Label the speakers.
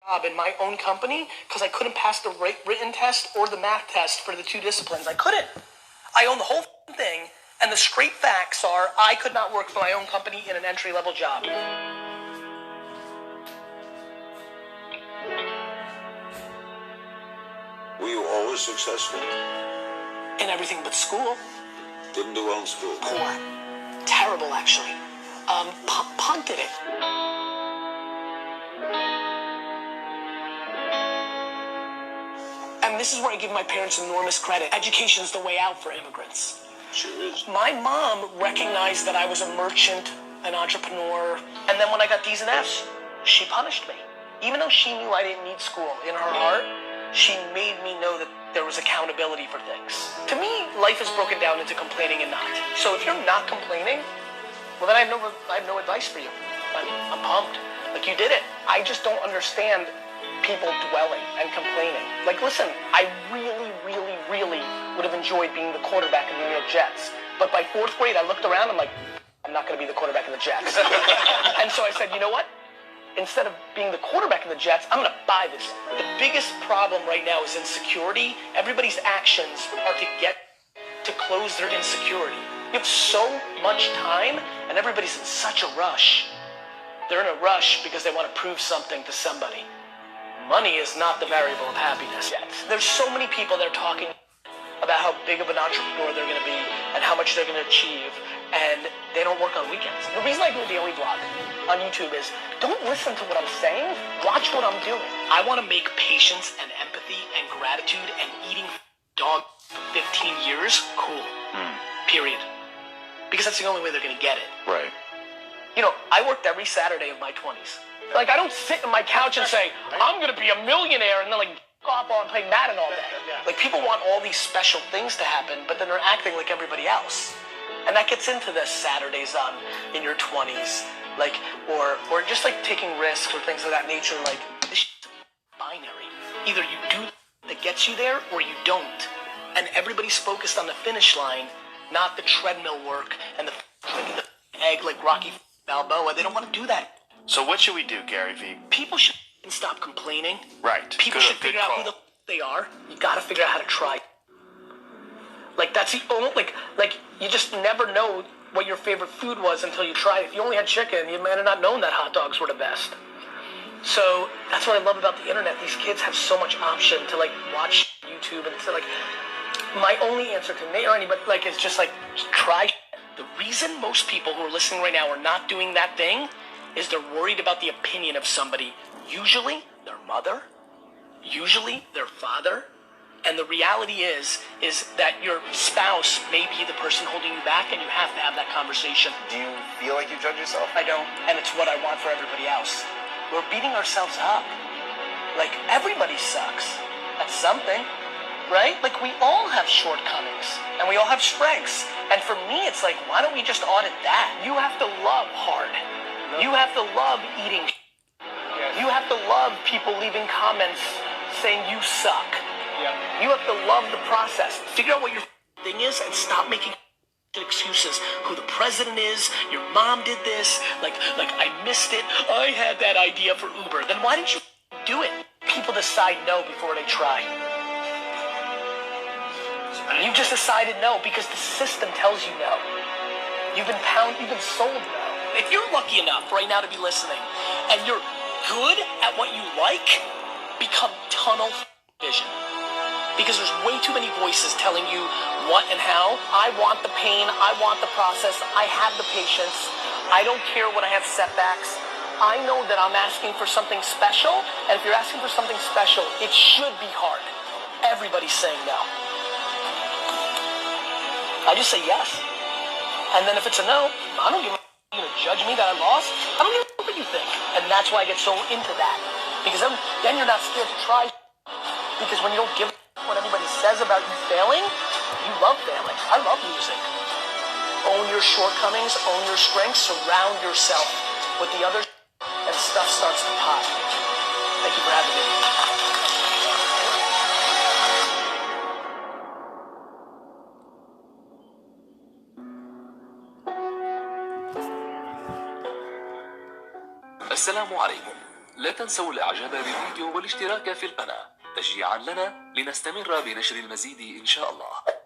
Speaker 1: job in my own company because I couldn't pass the written test or the math test for the two disciplines. I couldn't. I own the whole thing, and the straight facts are I could not work for my own company in an entry-level job.
Speaker 2: Were you always successful?
Speaker 1: In everything but school.
Speaker 2: Didn't do well in school?
Speaker 1: Poor. Terrible, actually. Punted it. And this is where I give my parents enormous credit. Education's the way out for immigrants.
Speaker 2: Sure is.
Speaker 1: My mom recognized that I was a merchant, an entrepreneur, and then when I got D's and F's, she punished me. Even though she knew I didn't need school, in her heart, she made me know that there was accountability for things. To me, life is broken down into complaining and not. So if you're not complaining, well then I have no advice for you. I'm pumped. Like, you did it. I just don't understand people dwelling and complaining. Like, listen, I really, really, really would have enjoyed being the quarterback of the New York Jets. But by 4th grade, I looked around, I'm like, I'm not going to be the quarterback of the Jets. And so I said, you know what? Instead of being the quarterback of the Jets, I'm going to buy this. The biggest problem right now is insecurity. Everybody's actions are to close their insecurity. You have so much time, and everybody's in such a rush. They're in a rush because they want to prove something to somebody. Money is not the variable of happiness yet. There's so many people that are talking about how big of an entrepreneur they're going to be and how much they're going to achieve, and they don't work on weekends. The reason I do a daily vlog on YouTube is don't listen to what I'm saying, watch what I'm doing. I want to make patience and empathy and gratitude and eating dog 15 years cool. Period. Because that's the only way they're going to get it.
Speaker 2: Right.
Speaker 1: You know, I worked every Saturday of my 20s. Like, I don't sit on my couch and say, I'm going to be a millionaire, and then, like, go off and play Madden all day. Like, people want all these special things to happen, but then they're acting like everybody else. And that gets into the Saturdays in your 20s, like, or just, like, taking risks or things of that nature. Like, this shit's binary. Either you do that gets you there, or you don't. And everybody's focused on the finish line, not the treadmill work and the egg like Rocky Balboa. They don't want to do that.
Speaker 3: So what should we do, Gary V?
Speaker 1: People should stop complaining.
Speaker 3: Right.
Speaker 1: People should figure out who the they are. You gotta figure out how to try. Like, that's the only, like you just never know what your favorite food was until you try it. If you only had chicken, you might have not known that hot dogs were the best. So that's what I love about the internet. These kids have so much option to, like, watch YouTube and to, like, my only answer to Nate or anybody, like, is just, like, try. The reason most people who are listening right now are not doing that thing is they're worried about the opinion of somebody, usually their mother, usually their father, and the reality is that your spouse may be the person holding you back, and you have to have that conversation.
Speaker 4: Do you feel like you judge yourself?
Speaker 1: I don't, and it's what I want for everybody else. We're beating ourselves up. Like, everybody sucks at something, right? Like, we all have shortcomings, and we all have strengths. And for me, it's like, why don't we just audit that? You have to love hard. You have to love eating. You have to love people leaving comments saying you suck. You have to love the process. Figure out what your thing is and stop making excuses. Who the president is, your mom did this, like I missed it, I had that idea for Uber. Then why didn't you do it? People decide no before they try. You just decided no because the system tells you no. You've been sold no. If you're lucky enough right now to be listening and you're good at what you like, become tunnel vision. Because there's way too many voices telling you what and how. I want the pain. I want the process. I have the patience. I don't care when I have setbacks. I know that I'm asking for something special, and if you're asking for something special, it should be hard. Everybody's saying no. I just say yes. And then if it's a no, I don't give a you're gonna judge me that I lost. I don't give a what you think. And that's why I get so into that. Because then you're not scared to try. Because when you don't give what anybody says about you failing, you love failing. I love losing. Own your shortcomings, own your strengths, surround yourself with the others, and stuff starts to pop. Thank you for having me.
Speaker 5: السلام عليكم. لا تنسوا الإعجاب بالفيديو والاشتراك في القناة تشجيعا لنا لنستمر بنشر المزيد إن شاء الله.